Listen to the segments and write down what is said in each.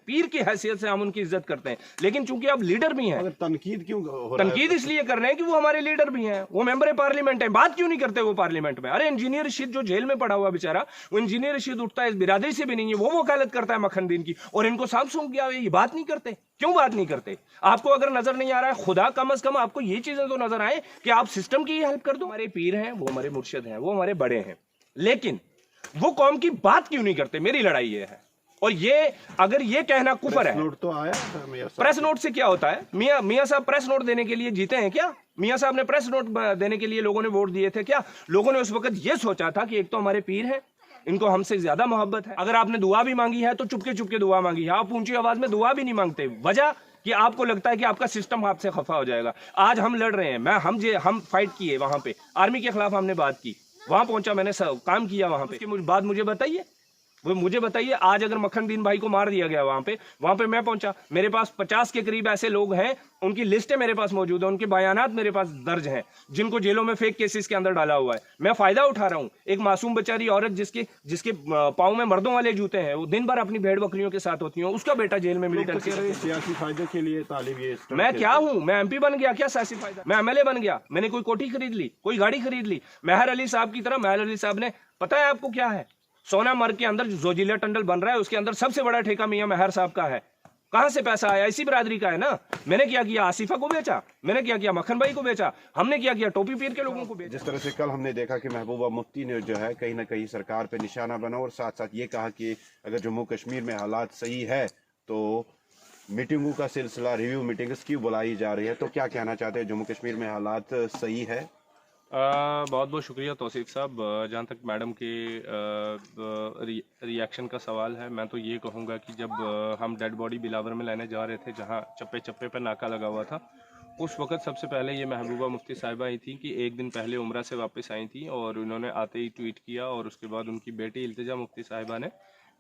पीर की हैसियत से हम उनकी इज्जत करते हैं, लेकिन चूंकि आप लीडर भी हैं। तनकीद क्यों हो रहा है? तनकीद इसलिए कर रहे हैं कि वो हमारे लीडर भी हैं, वो मेंबर पार्लियामेंट है। बात क्यों नहीं करते वो पार्लियामेंट में? अरे इंजीनियर रशीद जो जेल में पड़ा हुआ बेचारा, वो इंजीनियर रशीद उठता है, इस बिरादरी से भी नहीं है, वो वकालत करता है मक्खन दीन की, और इनको सांप सूंघ गया, ये बात नहीं करते। क्यों बात नहीं करते? आपको अगर नजर नहीं आ रहा है, खुदा कम अज कम आपको ये चीजें तो नजर आए कि आप सिस्टम की हेल्प कर दो। हमारे पीर हैं, वो हमारे मुर्शिद हैं, वो हमारे बड़े हैं, लेकिन वो कौम की बात क्यों नहीं करते? मेरी लड़ाई ये है। और ये अगर ये कहना कुफर है। नोट तो आया था मियां साहब। प्रेस नोट से क्या होता है? मियां साहब प्रेस नोट देने के लिए जीते हैं क्या? मियां साहब ने प्रेस नोट देने के लिए लोगों ने वोट दिए थे क्या? लोगों ने उस वक्त ये सोचा था कि एक तो हमारे पीर हैं, इनको हमसे ज्यादा मोहब्बत है। अगर आपने दुआ भी मांगी है तो चुपके चुपके दुआ मांगी है, आप ऊंची आवाज में दुआ भी नहीं मांगते। वजह कि आपको लगता है कि आपका सिस्टम आपसे खफा हो जाएगा। आज हम लड़ रहे हैं, हम फाइट किए, वहां पे आर्मी के खिलाफ हमने बात की, वहां पहुंचा, मैंने काम किया वहां पे। बात मुझे बताइए, वो मुझे बताइए। आज अगर मक्खन दीन भाई को मार दिया गया वहां पे मैं पहुंचा, मेरे पास 50 के करीब ऐसे लोग हैं, उनकी लिस्टें मेरे पास मौजूद है, उनके बयानात मेरे पास दर्ज हैं, जिनको जेलों में फेक केसेस के अंदर डाला हुआ है। मैं फायदा उठा रहा हूं। एक मासूम बेचारी औरत जिसके पाँव में मर्दों वाले जूते हैं, वो दिन भर अपनी भेड़ बकरियों के साथ होती है, उसका बेटा जेल में मिलिटेंट सियासी फायदे के लिए तालिब ये मैं क्या हूं? मैं एमपी बन गया क्या? सियासी फायदा? मैं एमएलए बन गया, मैंने कोई कोठी खरीद ली, कोई गाड़ी खरीद ली? मेहर अली साहब की तरह मेहर अली साहब ने, पता है आपको क्या है, सोनामर्ग के अंदर जो जोजिला टंडल बन रहा है, उसके अंदर सबसे बड़ा ठेका मियां मेहर साहब का है। कहां से पैसा आया? इसी बिरादरी का है ना। मैंने क्या किया? आसिफा को बेचा, मैंने क्या किया? मक्खन भाई को बेचा, हमने क्या किया? टोपी पीर के लोगों को बेचा। जिस तरह से कल हमने देखा कि महबूबा मुफ्ती ने जो है कहीं ना कहीं सरकार पे निशाना बना, और साथ साथ ये कहा कि अगर जम्मू कश्मीर में हालात सही है तो मीटिंगों का सिलसिला, रिव्यू मीटिंग्स क्यों बुलाई जा रही है, तो क्या कहना चाहते हैं? जम्मू कश्मीर में हालात सही है? बहुत बहुत शुक्रिया तौसीफ साहब। जहाँ तक मैडम के रिएक्शन का सवाल है, मैं तो ये कहूँगा कि जब हम डेड बॉडी बिलावर में लेने जा रहे थे, जहाँ चप्पे चप्पे पर नाका लगा हुआ था, उस वक्त सबसे पहले ये महबूबा मुफ्ती साहिबा आई थी कि एक दिन पहले उम्रा से वापस आई थी, और उन्होंने आते ही ट्वीट किया, और उसके बाद उनकी बेटी इल्तिजा मुफ्ती साहिबा ने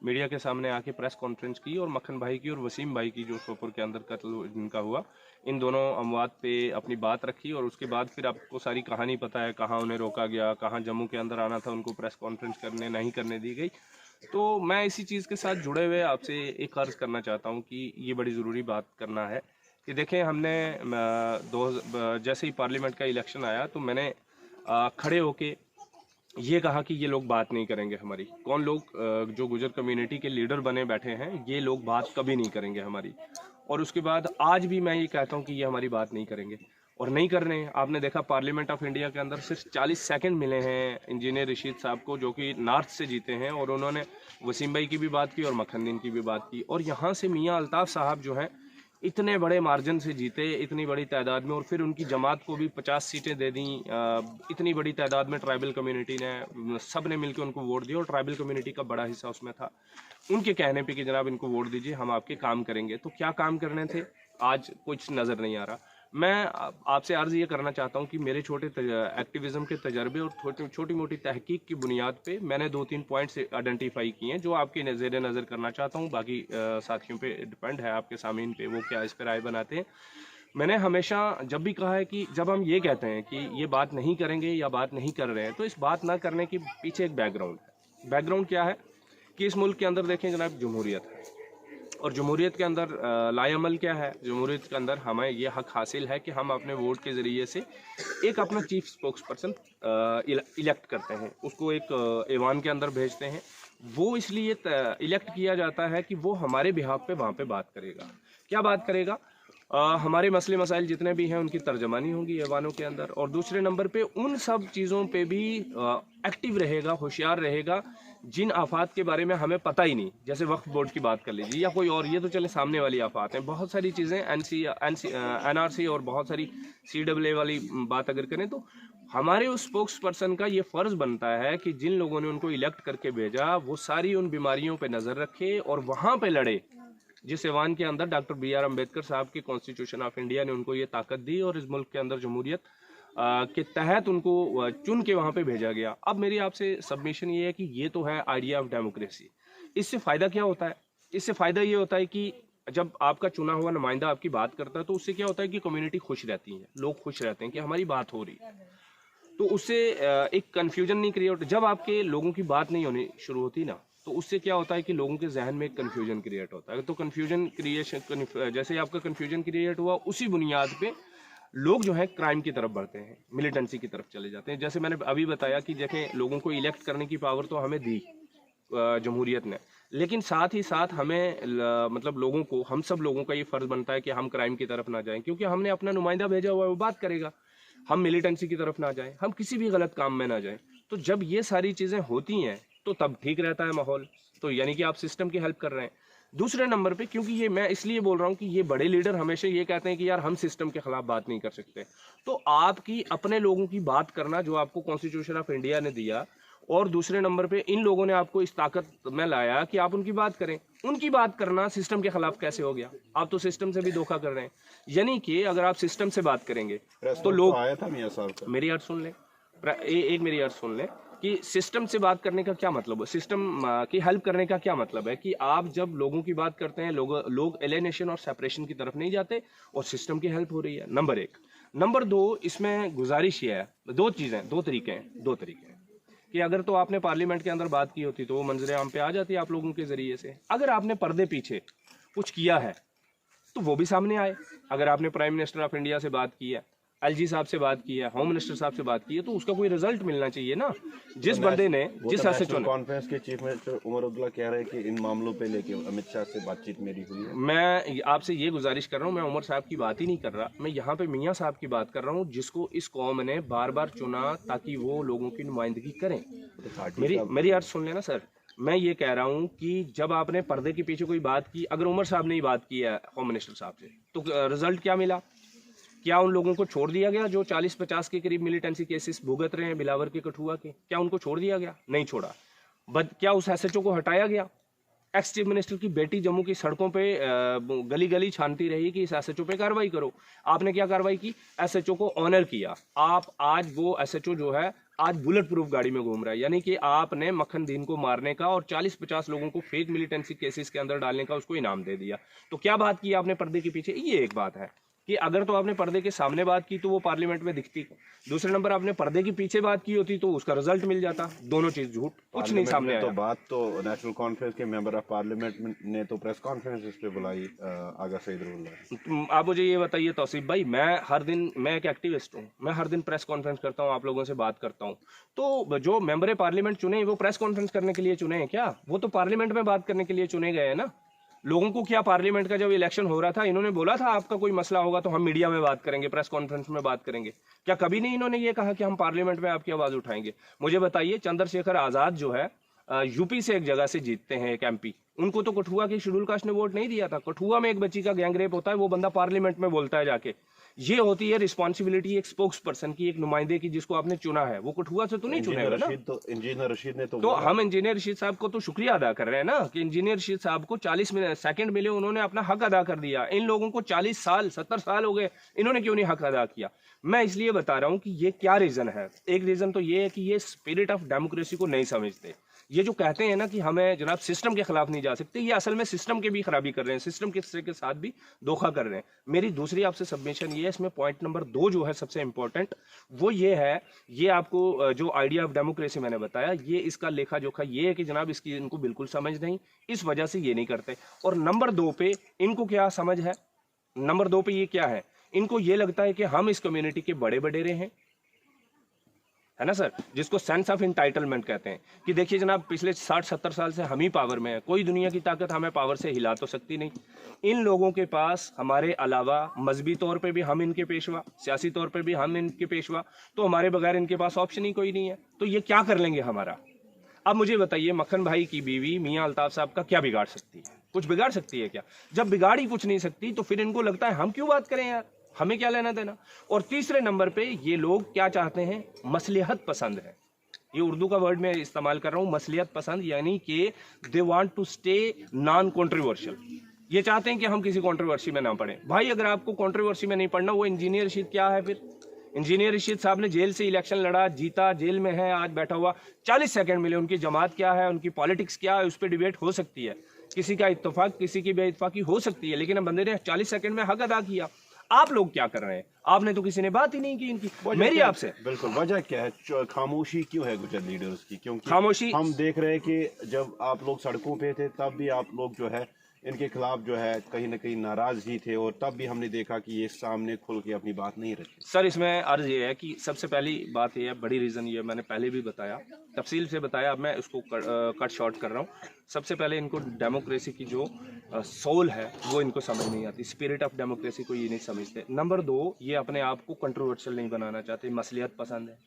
मीडिया के सामने आके प्रेस कॉन्फ्रेंस की, और मक्खन भाई की और वसीम भाई की, जो सोपुर के अंदर कत्ल जिनका हुआ, इन दोनों अमवात पे अपनी बात रखी। और उसके बाद फिर आपको सारी कहानी पता है, कहाँ उन्हें रोका गया, कहाँ जम्मू के अंदर आना था उनको प्रेस कॉन्फ्रेंस करने नहीं करने दी गई। तो मैं इसी चीज़ के साथ जुड़े हुए आपसे एक अर्ज़ करना चाहता हूँ कि ये बड़ी ज़रूरी बात करना है कि देखें, हमने जैसे ही पार्लियामेंट का इलेक्शन आया तो मैंने खड़े होके ये कहा कि ये लोग बात नहीं करेंगे हमारी। कौन लोग? जो गुजर कम्युनिटी के लीडर बने बैठे हैं, ये लोग बात कभी नहीं करेंगे हमारी। और उसके बाद आज भी मैं ये कहता हूँ कि ये हमारी बात नहीं करेंगे, और नहीं कर रहे हैं। आपने देखा पार्लियामेंट ऑफ इंडिया के अंदर सिर्फ 40 सेकंड मिले हैं इंजीनियर रशीद साहब को, जो कि नॉर्थ से जीते हैं, और उन्होंने वसीम भाई की भी बात की और मक्खन दीन की भी बात की। और यहाँ से मियाँ अल्ताफ़ साहब जो हैं, इतने बड़े मार्जिन से जीते, इतनी बड़ी तादाद में, और फिर उनकी जमात को भी 50 सीटें दे दी। इतनी बड़ी तादाद में ट्राइबल कम्युनिटी ने, सब ने मिलकर उनको वोट दिया, और ट्राइबल कम्युनिटी का बड़ा हिस्सा उसमें था। उनके कहने पे कि जनाब इनको वोट दीजिए, हम आपके काम करेंगे। तो क्या काम करने थे? आज कुछ नज़र नहीं आ रहा। मैं आपसे अर्ज़ ये करना चाहता हूँ कि मेरे छोटे एक्टिविज़म के तजर्बे और छोटी मोटी तहकीक की बुनियाद पे मैंने 2-3 पॉइंट्स आइडेंटिफाई किए हैं, जो आपके ज़ेरे नज़र करना चाहता हूँ। बाकी साथियों पे डिपेंड है, आपके सामीन पे, वो क्या इस पर राय बनाते हैं। मैंने हमेशा जब भी कहा है कि जब हम ये कहते हैं कि ये बात नहीं करेंगे या बात नहीं कर रहे हैं, तो इस बात ना करने के पीछे एक बैकग्राउंड है। बैकग्राउंड क्या है कि इस मुल्क के अंदर देखें जनाब, जमहूरियत है, और जमहूरियत के अंदर लाएमल क्या है? जमहूरियत के अंदर हमें ये हक हासिल है कि हम अपने वोट के ज़रिए से एक अपना चीफ स्पोक्स पर्सन इलेक्ट करते हैं, उसको एक ऐवान के अंदर भेजते हैं। वो इसलिए इलेक्ट किया जाता है कि वो हमारे बिहाफ पे वहाँ पे बात करेगा। क्या बात करेगा? हमारे मसले मसाइल जितने भी हैं उनकी तर्जमानी होगी ऐवानों के अंदर, और दूसरे नंबर पे उन सब चीज़ों पे भी एक्टिव रहेगा, होशियार रहेगा, जिन आफात के बारे में हमें पता ही नहीं। जैसे वक्फ बोर्ड की बात कर लीजिए या कोई और, ये तो चले सामने वाली आफात हैं। बहुत सारी चीज़ें NRC और बहुत सारी CAA वाली बात अगर करें, तो हमारे उस स्पोक्स पर्सन का ये फ़र्ज़ बनता है कि जिन लोगों ने उनको इलेक्ट करके भेजा, वो सारी उन बीमारियों पर नज़र रखे और वहाँ पर लड़े जिस ऐवान के अंदर डॉक्टर BR अम्बेडकर साहब की कॉन्स्टिट्यूशन ऑफ इंडिया ने उनको ये ताकत दी, और इस मुल्क के अंदर जमहूरियत के तहत उनको चुन के वहाँ पे भेजा गया। अब मेरी आपसे सबमिशन ये है कि ये तो है आइडिया ऑफ डेमोक्रेसी। इससे फ़ायदा क्या होता है? इससे फ़ायदा ये होता है कि जब आपका चुना हुआ नुमाइंदा आपकी बात करता है, तो उससे क्या होता है कि कम्युनिटी खुश रहती है, लोग खुश रहते हैं कि हमारी बात हो रही है। तो उससे एक कन्फ्यूजन नहीं क्रिएट। जब आपके लोगों की बात नहीं होनी शुरू होती ना, तो उससे क्या होता है कि लोगों के जहन में एक कन्फ्यूजन क्रिएट होता है। तो कन्फ्यूजन क्रिएशन, जैसे ही आपका कन्फ्यूजन क्रिएट हुआ, उसी बुनियाद पे लोग जो है क्राइम की तरफ बढ़ते हैं, मिलिटेंसी की तरफ चले जाते हैं। जैसे मैंने अभी बताया कि देखें, लोगों को इलेक्ट करने की पावर तो हमें दी जमहूरियत ने, लेकिन साथ ही साथ हमें मतलब लोगों को, हम सब लोगों का ये फर्ज बनता है कि हम क्राइम की तरफ ना जाएं, क्योंकि हमने अपना नुमाइंदा भेजा हुआ है, वो बात करेगा। हम मिलिटेंसी की तरफ ना जाएं, हम किसी भी गलत काम में ना जाएं। तो जब ये सारी चीज़ें होती हैं तो तब ठीक रहता है माहौल। तो यानी कि आप सिस्टम की हेल्प कर रहे हैं। दूसरे नंबर पे, क्योंकि ये मैं इसलिए बोल रहा हूँ कि ये बड़े लीडर हमेशा ये कहते हैं कि यार हम सिस्टम के खिलाफ बात नहीं कर सकते। तो आपकी अपने लोगों की बात करना, जो आपको कॉन्स्टिट्यूशन ऑफ इंडिया ने दिया, और दूसरे नंबर पे इन लोगों ने आपको इस ताकत में लाया कि आप उनकी बात करें। उनकी बात करना सिस्टम के खिलाफ कैसे हो गया? आप तो सिस्टम से भी धोखा कर रहे हैं। यानी कि अगर आप सिस्टम से बात करेंगे तो लोग, आया था मियां साहब का, मेरी अर्ज सुन ले, एक मेरी अर्ज सुन ले कि सिस्टम से बात करने का क्या मतलब है, सिस्टम की हेल्प करने का क्या मतलब है कि आप जब लोगों की बात करते हैं, लोग एलिनेशन और सेपरेशन की तरफ नहीं जाते और सिस्टम की हेल्प हो रही है। नंबर एक। नंबर दो, इसमें गुजारिश ये है, दो तरीके हैं कि अगर तो आपने पार्लियामेंट के अंदर बात की होती तो वो मंजरे आम पे आ जाती आप लोगों के जरिए से। अगर आपने पर्दे पीछे कुछ किया है तो वो भी सामने आए। अगर आपने प्राइम मिनिस्टर ऑफ इंडिया से बात की है, एलजी साहब से बात की है, होम मिनिस्टर साहब से बात की है, तो उसका कोई रिजल्ट मिलना चाहिए ना। जिस बंदे ने, जिस एसएचओ ने, कॉन्फ्रेंस के चीफ मिनिस्टर उमर अब्दुल्ला कह रहे हैं कि इन मामलों पे लेके अमित शाह से बातचीत मेरी हुई है। मैं आपसे ये गुजारिश कर रहा हूँ, मैं उमर साहब की बात ही नहीं कर रहा, मैं यहाँ पे मियाँ साहब की बात कर रहा हूँ, जिसको इस कौम ने बार बार चुना ताकि वो लोगों की नुमाइंदगी करें। मेरी अर्ज सुन लेना सर। मैं ये कह रहा हूँ कि जब आपने पर्दे के पीछे कोई बात की, अगर उमर साहब ने ही बात की है होम मिनिस्टर साहब से, तो रिजल्ट क्या मिला? क्या उन लोगों को छोड़ दिया गया जो 40-50 के करीब मिलिटेंसी केसेस भुगत रहे हैं बिलावर के, कठुआ के? क्या उनको छोड़ दिया गया? नहीं छोड़ा। क्या उस एसएचओ को हटाया गया? एक्स चीफ मिनिस्टर की बेटी जम्मू की सड़कों पे गली गली छानती रही कि इस एसएचओ पे कार्रवाई करो। आपने क्या कार्रवाई की? एसएचओ को ऑनर किया। आप आज वो एसएचओ जो है आज बुलेट प्रूफ गाड़ी में घूम रहा है। यानी कि आपने मक्खन दीन को मारने का और 40-50 लोगों को फेक मिलिटेंसी केसेस के अंदर डालने का उसको इनाम दे दिया। तो क्या बात की आपने पर्दे के पीछे? ये एक बात है कि अगर तो आपने पर्दे के सामने बात की तो वो पार्लियामेंट में दिखती। दूसरे नंबर, आपने पर्दे के पीछे बात की होती तो उसका रिजल्ट मिल जाता। दोनों चीज झूठ, कुछ नहीं सामने आया। तो बात तो नेशनल कॉन्फ्रेंस के मेंबर ऑफ पार्लियामेंट ने तो प्रेस कॉन्फ्रेंस इस पे बुलाई, आगा सईद रुल्ला। आप मुझे ये बताइए तौसीफ भाई, मैं एक एक्टिविस्ट हूँ, मैं हर दिन प्रेस कॉन्फ्रेंस करता हूँ, आप लोगों से बात करता हूँ। तो जो मेंबर पार्लियामेंट चुने वो प्रेस कॉन्फ्रेंस करने के लिए चुने हैं क्या? वो तो पार्लियामेंट में बात करने के लिए चुने गए हैं ना। लोगों को क्या, पार्लियामेंट का जब इलेक्शन हो रहा था इन्होंने बोला था आपका कोई मसला होगा तो हम मीडिया में बात करेंगे, प्रेस कॉन्फ्रेंस में बात करेंगे? क्या कभी नहीं इन्होंने ये कहा कि हम पार्लियामेंट में आपकी आवाज उठाएंगे? मुझे बताइए, चंद्रशेखर आजाद जो है यूपी से एक जगह से जीतते हैं, एक एमपी, उनको तो कठुआ की शेड्यूल कास्ट ने वोट नहीं दिया था। कठुआ में एक बच्ची का गैंग रेप होता है, वो बंदा पार्लियामेंट में बोलता है जाके। ये होती है रिस्पॉन्सिबिलिटी एक स्पोक्स पर्सन की, एक नुमाइंदे की, जिसको आपने चुना है। वो कठुआ से तो नहीं चुने ना। इंजीनियर रशीद ने तो हम इंजीनियर रशीद साहब को तो शुक्रिया अदा कर रहे हैं ना कि इंजीनियर रशीद साहब को 40 सेकंड मिले, उन्होंने अपना हक अदा कर दिया। इन लोगों को 40 साल 70 साल हो गए, इन्होंने क्यों नहीं हक अदा किया? मैं इसलिए बता रहा हूं कि ये क्या रीजन है। एक रीजन तो ये है कि ये स्पिरिट ऑफ डेमोक्रेसी को नहीं समझते। ये जो कहते हैं ना कि हमें जनाब सिस्टम के खिलाफ नहीं जा सकते, ये असल में सिस्टम के भी खराबी कर रहे हैं, सिस्टम के साथ भी धोखा कर रहे हैं। मेरी दूसरी आपसे सबमिशन ये है, इसमें पॉइंट नंबर 2 जो है सबसे इंपॉर्टेंट, वो ये है, ये आपको जो आइडिया ऑफ डेमोक्रेसी मैंने बताया, ये इसका लेखा जोखा ये है कि जनाब इसकी इनको बिल्कुल समझ नहीं, इस वजह से ये नहीं करते। और नंबर 2 पे इनको क्या समझ है, नंबर 2 पे ये क्या है, इनको ये लगता है कि हम इस कम्युनिटी के बड़े बडेरे हैं, है ना सर, जिसको सेंस ऑफ इंटाइटलमेंट कहते हैं कि देखिए जनाब पिछले 60-70 साल से हम ही पावर में है, कोई दुनिया की ताकत हमें पावर से हिला तो सकती नहीं। इन लोगों के पास हमारे अलावा मजहबी तौर पे भी हम इनके पेशवा, सियासी तौर पे भी हम इनके पेशवा, तो हमारे बगैर इनके पास ऑप्शन ही कोई नहीं है। तो ये क्या कर लेंगे हमारा? अब मुझे बताइए, मक्खन भाई की बीवी मियां अल्ताफ साहब का क्या बिगाड़ सकती है? कुछ बिगाड़ सकती है क्या? जब बिगाड़ ही कुछ नहीं सकती तो फिर इनको लगता है हम क्यों बात करें यार, हमें क्या लेना देना। और तीसरे नंबर पे ये लोग क्या चाहते हैं, मसलिहत पसंद है। ये उर्दू का वर्ड मैं इस्तेमाल कर रहा हूँ, मसलिहत पसंद, यानी कि they want to stay non controversial. ये चाहते हैं कि हम किसी कॉन्ट्रोवर्सी में ना पड़े। भाई अगर आपको कॉन्ट्रोवर्सी में नहीं पड़ना, वो इंजीनियर रशीद क्या है फिर? इंजीनियर रशीद साहब ने जेल से इलेक्शन लड़ा, जीता, जेल में है, आज बैठा हुआ, 40 सेकंड मिले, उनकी जमात क्या है, उनकी पॉलिटिक्स क्या है, उस पर डिबेट हो सकती है, किसी का इत्तेफाक किसी की बेइत्तेफाकी हो सकती है, लेकिन बंदे ने 40 सेकंड में हक अदा किया। आप लोग क्या कर रहे हैं? आपने तो किसी ने बात ही नहीं की इनकी। मेरी आपसे बिल्कुल वजह क्या है, खामोशी क्यों है गुजर लीडर्स की? क्योंकि खामोशी, हम देख रहे हैं कि जब आप लोग सड़कों पे थे तब भी आप लोग जो है इनके खिलाफ जो है कहीं ना कहीं नाराज ही थे, और तब भी हमने देखा कि ये सामने खुल के अपनी बात नहीं रखी। सर इसमें अर्ज ये है कि सबसे पहली बात ये है, बड़ी रीज़न ये मैंने पहले भी बताया, तफसील से बताया, अब मैं उसको कट शॉर्ट कर रहा हूँ। सबसे पहले इनको डेमोक्रेसी की जो सोल है वो इनको समझ नहीं आती, स्पिरिट ऑफ डेमोक्रेसी को ये नहीं समझते। नंबर 2, ये अपने आप को कंट्रोवर्शियल नहीं बनाना चाहते, मसलियत पसंद है।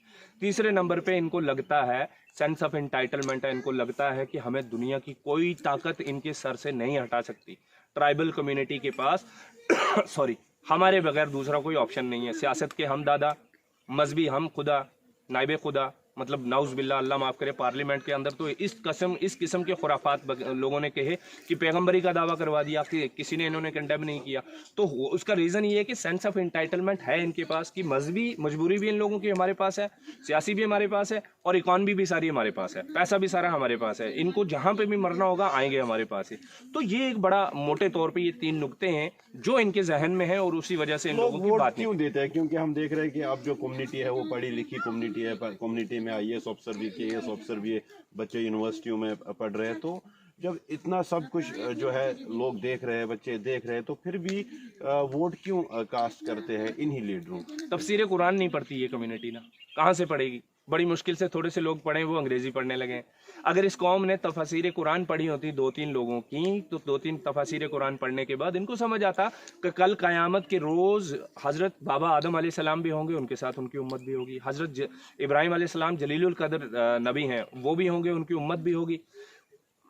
तीसरे नंबर पे इनको लगता है सेंस ऑफ एंटाइटलमेंट है, इनको लगता है कि हमें दुनिया की कोई ताकत इनके सर से नहीं हटा सकती। ट्राइबल कम्युनिटी के पास सॉरी हमारे बगैर दूसरा कोई ऑप्शन नहीं है। सियासत के हम दादा, मजहबी हम खुदा, नाइबे खुदा, मतलब नाउज बिल्ला, अल्लाह माफ़ करे, पार्लियामेंट के अंदर तो इस किस्म के खुराफात लोगों ने कहे कि पैगंबरी का दावा करवा दिया कि किसी ने इन्होंने कंडेम नहीं किया। तो उसका रीज़न ये है कि सेंस ऑफ एंटाइटलमेंट है इनके पास, कि मजहबी मजबूरी भी इन लोगों की हमारे पास है, सियासी भी हमारे पास है, और इकॉनमी भी सारी हमारे पास है, पैसा भी सारा हमारे पास है। इनको जहाँ पे भी मरना होगा आएंगे हमारे पास ही। तो ये एक बड़ा मोटे तौर पर ये 3 नुक्ते हैं जो इनके जहन में है, और उसी वजह से इन लोगों की बात क्यों देते हैं? क्योंकि हम देख रहे हैं कि अब जो कम्युनिटी है वो पढ़ी लिखी कम्युनिटी है, कम्युनिटी में IAS ऑफिसर भी, KAS ऑफिसर भी, बच्चे यूनिवर्सिटियों में पढ़ रहे हैं। तो जब इतना सब कुछ जो है लोग देख रहे हैं, बच्चे देख रहे हैं, तो फिर भी वोट क्यों कास्ट करते हैं इन्हीं लीडरों? तफसीर कुरान नहीं पढ़ती ये कम्युनिटी ना, कहाँ से पढ़ेगी? बड़ी मुश्किल से थोड़े से लोग पढ़े, वो अंग्रेजी पढ़ने लगे। अगर इस कौम ने तफसीर कुरान पढ़ी होती 2-3 लोगों की, तो 2-3 तफसीर कुरान पढ़ने के बाद इनको समझ आता कि कल क़यामत के रोज़ हज़रत बाबा आदम अलैहिस्सलाम भी होंगे, उनके साथ उनकी उम्मत भी होगी। हज़रत इब्राहिम अलैहिस्सलाम जलीलुल कदर नबी हैं, वो भी होंगे, उनकी उम्मत भी होगी।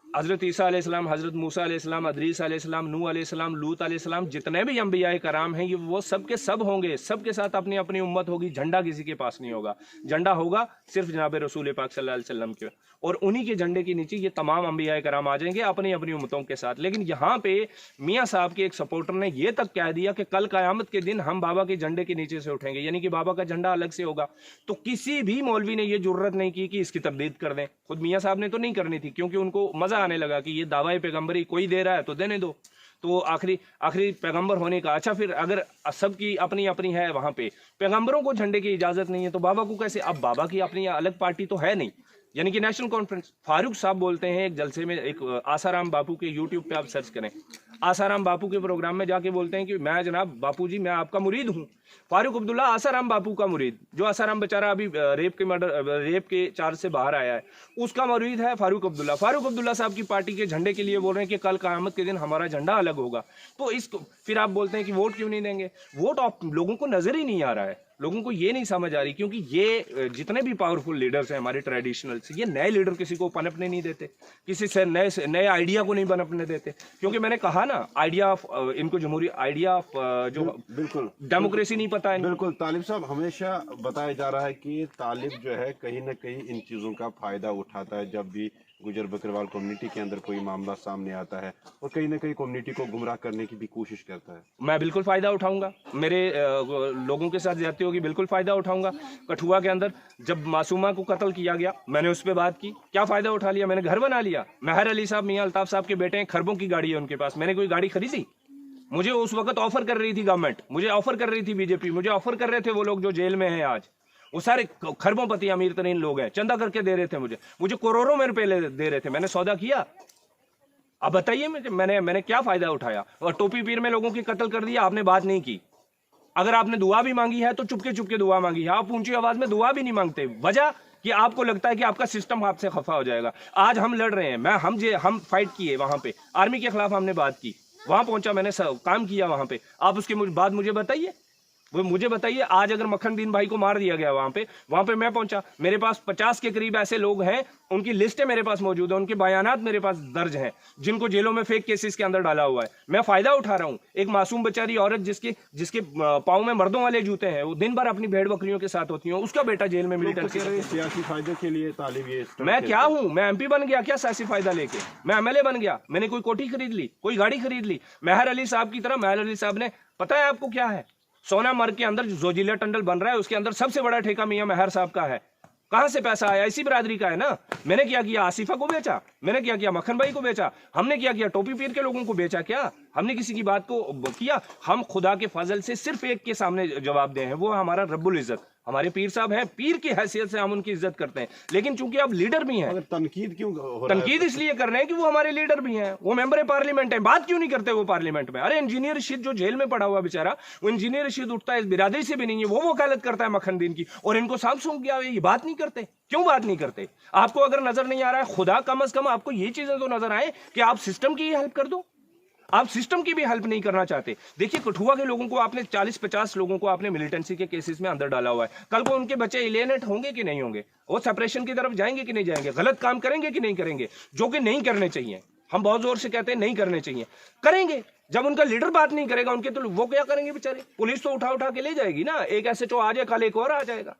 हज़रत ईसा अलैहिस्सलाम, हज़रत मूसा अलैहिस्सलाम, अदरीस अलैहिस्सलाम, नूह अलैहिस्सलाम, लूत अलैहिस्सलाम, जितने भी अंबिया कराम हैं, ये वो सब के सब होंगे, सब के साथ अपनी अपनी उम्मत होगी। झंडा किसी के पास नहीं होगा, झंडा होगा सिर्फ जनाब रसूल पाक सल्लल्लाहु अलैहि वसल्लम के, और उन्हीं के झंडे के नीचे ये तमाम अंबिया कराम आ जाएंगे अपनी अपनी उम्मतों के साथ। लेकिन यहाँ पे मियाँ साहब के एक सपोर्टर ने ये तक कह दिया कि कल क़यामत के दिन हम बाबा के झंडे के नीचे से उठेंगे, यानी कि बाबा का झंडा अलग से होगा। तो किसी भी मौलवी ने ये जुर्रत नहीं की कि इसकी तरदीद कर दें। खुद मियाँ साहब ने तो नहीं करनी थी, क्योंकि उनको मज़ा आने लगा कि ये दावाए पैगंबरी कोई दे रहा है तो देने दो, तो आखिरी पैगंबर होने का। अच्छा, फिर अगर सबकी अपनी अपनी है, वहां पे पैगंबरों को झंडे की इजाजत नहीं है, तो बाबा को कैसे? अब बाबा की अपनी अलग पार्टी तो है नहीं, यानी कि नेशनल कॉन्फ्रेंस। फारूक साहब बोलते हैं एक जलसे में, एक आसाराम बापू के यूट्यूब पे आप सर्च करें, आसाराम बापू के प्रोग्राम में जाके बोलते हैं कि मैं जनाब बापू जी मैं आपका मुरीद हूँ। फारूक अब्दुल्ला आसाराम बापू का मुरीद, जो आसाराम बेचारा अभी रेप के चार्ज से बाहर आया है, उसका मुरीद है फारूक अब्दुल्ला। फारूक अब्दुल्ला साहब की पार्टी के झंडे के लिए बोल रहे हैं कि कल क़यामत के दिन हमारा झंडा अलग होगा। तो इसको फिर आप बोलते हैं कि वोट क्यों नहीं देंगे? वोट आप लोगों को नजर ही नहीं आ रहा है, लोगों को ये नहीं समझ आ रही, क्योंकि ये जितने भी पावरफुल लीडर्स हैं हमारे ट्रेडिशनल से, ये नए लीडर किसी को पनपने नहीं देते, किसी से नए आइडिया को नहीं पनपने देते। क्योंकि मैंने कहा ना, आइडिया ऑफ इनको जमहूरी आइडिया ऑफ जो बिल्कुल डेमोक्रेसी नहीं पता है। बिल्कुल तालिब साहब, हमेशा बताया जा रहा है कि तालिब जो है कहीं ना कहीं इन चीज़ों का फ़ायदा उठाता है जब भी गुजर बकरवाल कम्युनिटी के अंदर कोई मामला सामने आता है, और कहीं ना कहीं कम्युनिटी को गुमराह करने की भी कोशिश करता है। मैं बिल्कुल फ़ायदा उठाऊंगा, मेरे लोगों के साथ ज्यादती होगी, बिल्कुल फ़ायदा उठाऊंगा। कठुआ के अंदर जब मासूमा को कत्ल किया गया, मैंने उस पर बात की, क्या फ़ायदा उठा लिया? मैंने घर बना लिया। महर अली साहब, मियाँ अल्ताफ साहब के बेटे हैं, खरबों की गाड़ी है उनके पास, मैंने कोई गाड़ी खरीदी? मुझे उस वक्त ऑफर कर रही थी गवर्नमेंट, मुझे ऑफर कर रही थी बीजेपी, मुझे ऑफर कर रहे थे वो लोग जो जेल में हैं आज, वो सारे खरबोंपति अमीर तरीन लोग हैं, चंदा करके दे रहे थे मुझे करोड़ों में रुपए दे रहे थे। मैंने सौदा किया? अब बताइए मैंने क्या फायदा उठाया? और टोपी पीर में लोगों की कत्ल कर दिया, आपने बात नहीं की। अगर आपने दुआ भी मांगी है तो चुपके चुपके दुआ मांगी है, आप ऊंची आवाज में दुआ भी नहीं मांगते। वजह कि आपको लगता है कि आपका सिस्टम आपसे खफा हो जाएगा। आज हम लड़ रहे हैं, हम फाइट किए, वहां पे आर्मी के खिलाफ हमने बात की, वहां पहुंचा, मैंने काम किया वहां पे। आप उसके बाद मुझे बताइए, आज अगर मक्खन दीन भाई को मार दिया गया वहां पे मैं पहुंचा, मेरे पास 50 के करीब ऐसे लोग हैं, उनकी लिस्टें मेरे पास मौजूद है, उनके बयानात मेरे पास दर्ज हैं, जिनको जेलों में फेक केसेस के अंदर डाला हुआ है। मैं फायदा उठा रहा हूं। एक मासूम बेचारी औरत जिसके पाँव में मर्दों वाले जूते हैं, वो दिन भर अपनी भेड़ बकरियों के साथ होती है, उसका बेटा जेल में मिलिटेंसी सियासी फायदे के लिए तालिब ये मैं क्या हूं? मैं MP बन गया क्या सियासी फायदा लेके? मैं MLA बन गया? मैंने कोई कोठी खरीद ली, कोई गाड़ी खरीद ली? महर अली साहब की तरह महर अली साहब ने, पता है आपको क्या है, सोनामर्ग के अंदर जो जिला टंडल बन रहा है उसके अंदर सबसे बड़ा ठेका मियां महर साहब का है। कहां से पैसा आया? इसी बिरादरी का है ना। मैंने क्या किया? आसिफा को बेचा, मैंने क्या किया? मक्खन भाई को बेचा, हमने क्या किया? टोपी पीर के लोगों को बेचा क्या? हमने किसी की बात को किया? हम खुदा के फजल से सिर्फ एक के सामने जवाब दे हैं, वो हमारा रब्बुल इज्जत, हमारे पीर साहब हैं, पीर की हैसियत से हम उनकी इज्जत करते हैं। लेकिन चूंकि आप लीडर भी हैं, तनकीद क्यों हो रहा है? तनकीद इसलिए कर रहे हैं कि वो हमारे लीडर भी हैं, वो मेंबर पार्लियामेंट है, बात क्यों नहीं करते वो पार्लियामेंट में? अरे इंजीनियर रशीद जो जेल में पड़ा हुआ बेचारा, वो इंजीनियर रशीद उठता है, इस बिरादरी से भी नहीं है, वो वकालत करता है मखनदीन की, और इनको सांप सूंघ गया, ये बात नहीं करते। क्यों बात नहीं करते? आपको अगर नजर नहीं आ रहा है, खुदा कम अज कम आपको ये चीजें तो नजर आए कि आप सिस्टम की हेल्प कर दो। आप सिस्टम की भी हेल्प नहीं करना चाहते। देखिए कठुआ के लोगों को आपने 40-50 लोगों को आपने मिलिटेंसी के केसेस में अंदर डाला हुआ है। कल को उनके बच्चे एलियनेट होंगे कि नहीं होंगे? वो सेपरेशन की तरफ जाएंगे कि नहीं जाएंगे? गलत काम करेंगे कि नहीं करेंगे? जो कि नहीं करने चाहिए। हम बहुत जोर से कहते हैं नहीं करने चाहिए, करेंगे। जब उनका लीडर बात नहीं करेगा उनके, तो वो क्या करेंगे बेचारे? पुलिस तो उठा उठा के ले जाएगी ना। एक SHO आ जाए, कल एक और आ जाएगा।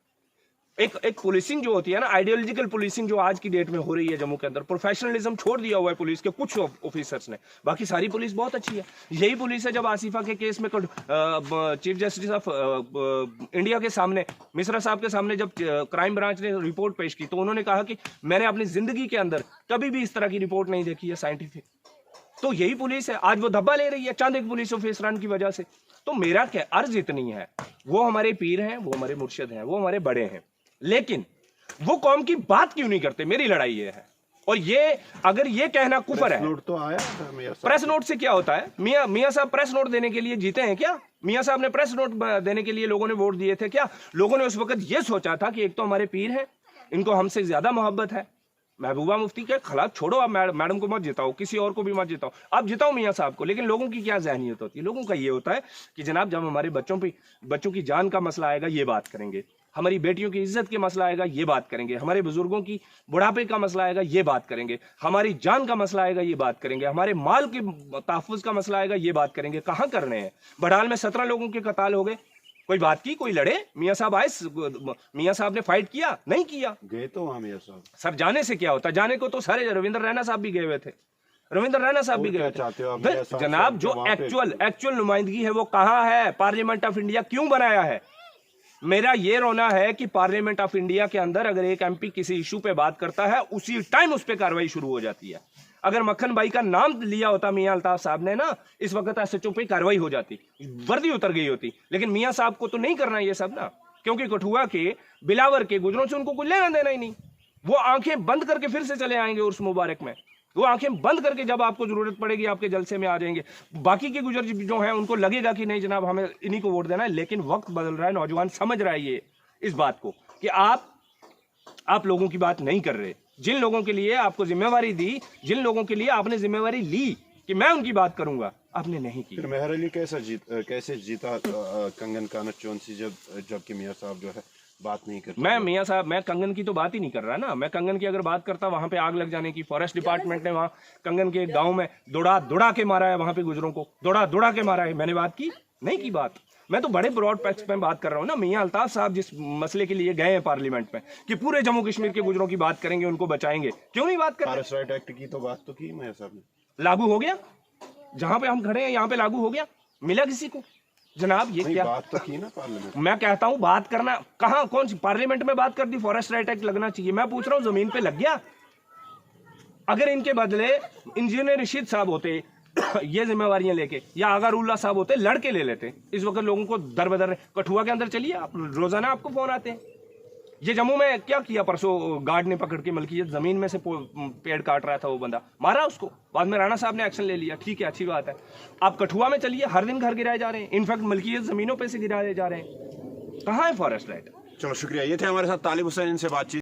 एक पुलिसिंग जो होती है ना, आइडियोलॉजिकल पुलिसिंग जो आज की डेट में हो रही है जम्मू के अंदर, प्रोफेशनलिज्म छोड़ दिया हुआ है पुलिस के कुछ ऑफिसर्स ने। बाकी सारी पुलिस बहुत अच्छी है। यही पुलिस है जब आसिफा के केस में चीफ जस्टिस ऑफ इंडिया के सामने, मिश्रा साहब के सामने, जब क्राइम ब्रांच ने रिपोर्ट पेश की, तो उन्होंने कहा कि मैंने अपनी जिंदगी के अंदर कभी भी इस तरह की रिपोर्ट नहीं देखी है साइंटिफिक। तो यही पुलिस है, आज वो धब्बा ले रही है चंद एक पुलिस ऑफिसरान की वजह से। तो मेरा क्या अर्ज इतनी है, वो हमारे पीर हैं, वो हमारे मुर्शिद हैं, वो हमारे बड़े हैं, लेकिन वो कौम की बात क्यों नहीं करते? मेरी लड़ाई ये है। और ये अगर ये कहना कुफर है, नोट तो आया था मियां साहब। प्रेस नोट से क्या होता है? मियां साहब प्रेस नोट देने के लिए जीते हैं क्या? मियां साहब ने प्रेस नोट देने के लिए लोगों ने वोट दिए थे क्या? लोगों ने उस वक्त ये सोचा था कि एक तो हमारे पीर हैं, इनको हमसे ज्यादा मोहब्बत है। महबूबा मुफ्ती के खिलाफ छोड़ो, आप मैडम को मत जिताओ, किसी और को भी मत जिताओ, आप जिताओ मियां साहब को। लेकिन लोगों की क्या जहनियत होती है? लोगों का ये होता है कि जनाब जब हमारे बच्चों की जान का मसला आएगा ये बात करेंगे, हमारी बेटियों की इज्जत के मसला आएगा ये बात करेंगे, हमारे बुजुर्गों की बुढ़ापे का मसला आएगा ये बात करेंगे, हमारी जान का मसला आएगा ये बात करेंगे, हमारे माल के तहफ़्फ़ुज़ का मसला आएगा ये बात करेंगे। कहाँ कर रहे हैं? बड़ाल में 17 लोगों के कत्ल हो गए, कोई बात की? कोई लड़े? मियां साहब आए? मियां साहब ने फाइट किया? नहीं किया। गए तो वहां मियां साहब। सर जाने से क्या होता? जाने को तो सारे रविंद्र रैना साहब भी गए हुए थे, रविंद्र रैना साहब भी गए थे। जनाब जो एक्चुअल नुमाइंदगी है वो कहाँ है? पार्लियामेंट ऑफ इंडिया क्यों बनाया है? मेरा ये रोना है कि पार्लियामेंट ऑफ इंडिया के अंदर अगर एक MP किसी इशू पे बात करता है, उसी टाइम उस पर कार्रवाई शुरू हो जाती है। अगर मक्खन भाई का नाम लिया होता मियां अल्ताफ साहब ने ना, इस वक्त SHO पे कार्रवाई हो जाती, वर्दी उतर गई होती। लेकिन मियां साहब को तो नहीं करना ये सब ना, क्योंकि कठुआ के, बिलावर के गुजरों से उनको कुछ लेना देना ही नहीं। वो आंखें बंद करके फिर से चले आएंगे उर्स मुबारक में। वो आंखें बंद करके जब आपको जरूरत पड़ेगी आपके जलसे में आ जाएंगे। बाकी के गुजर जो हैं उनको लगेगा कि नहीं जनाब हमें इन्हीं को वोट देना है। लेकिन वक्त बदल रहा है, नौजवान समझ रहा है ये इस बात को कि आप लोगों की बात नहीं कर रहे। जिन लोगों के लिए आपको जिम्मेवारी दी, जिन लोगों के लिए आपने जिम्मेवारी ली कि मैं उनकी बात करूंगा, आपने नहीं की। फिर मेहर अली कैसे जीता कंगन कानत चौंसी जबकि मियां साहब जो है बात नहीं करते? मैं कंगन की तो बात ही नहीं कर रहा ना। मैं कंगन की अगर बात करता, वहां पे आग लग जाने की, फॉरेस्ट डिपार्टमेंट ने वहां कंगन के गांव में दौड़ा के मारा है, वहां पे गुजरों को दौड़ा के मारा है। मैंने बात की? नहीं की बात। मैं तो बड़े ब्रॉड पैक्स पे बात कर रहा हूँ ना। मियां अल्ताफ साहब जिस मसले के लिए गए हैं पार्लियामेंट में कि पूरे जम्मू कश्मीर के गुजरों की बात करेंगे, उनको बचाएंगे, क्यों नहीं बात कर रहे? फॉरेस्ट राइट एक्ट की तो बात तो की मियां साहब ने, लागू हो गया? जहां पे हम खड़े हैं यहाँ पे लागू हो गया? मिला किसी को? जनाब ये क्या बात तो की ना पार्लियामेंट। मैं कहता हूँ बात करना कहाँ, कौन सी पार्लियामेंट में बात कर दी? फॉरेस्ट राइट एक्ट लगना चाहिए। मैं पूछ रहा हूँ जमीन पे लग गया? अगर इनके बदले इंजीनियर रशीद साहब होते ये जिम्मेवारियां लेके, या अगारुल्लाह साहब होते, लड़के ले लेते, इस वक्त लोगों को दर बदर। कठुआ के अंदर चलिए आप, रोजाना आपको फोन आते हैं। ये जम्मू में क्या किया परसों? गार्ड ने पकड़ के मलकियत जमीन में से पेड़ काट रहा था, वो बंदा मारा उसको, बाद में राणा साहब ने एक्शन ले लिया। ठीक है, अच्छी बात है। आप कठुआ में चलिए, हर दिन घर गिराए जा रहे हैं, इनफैक्ट मलकियत जमीनों पे से गिराए जा रहे हैं। कहाँ है फॉरेस्ट राइट? चलो शुक्रिया। ये थे हमारे साथ तालिब हुसैन, इनसे बातचीत।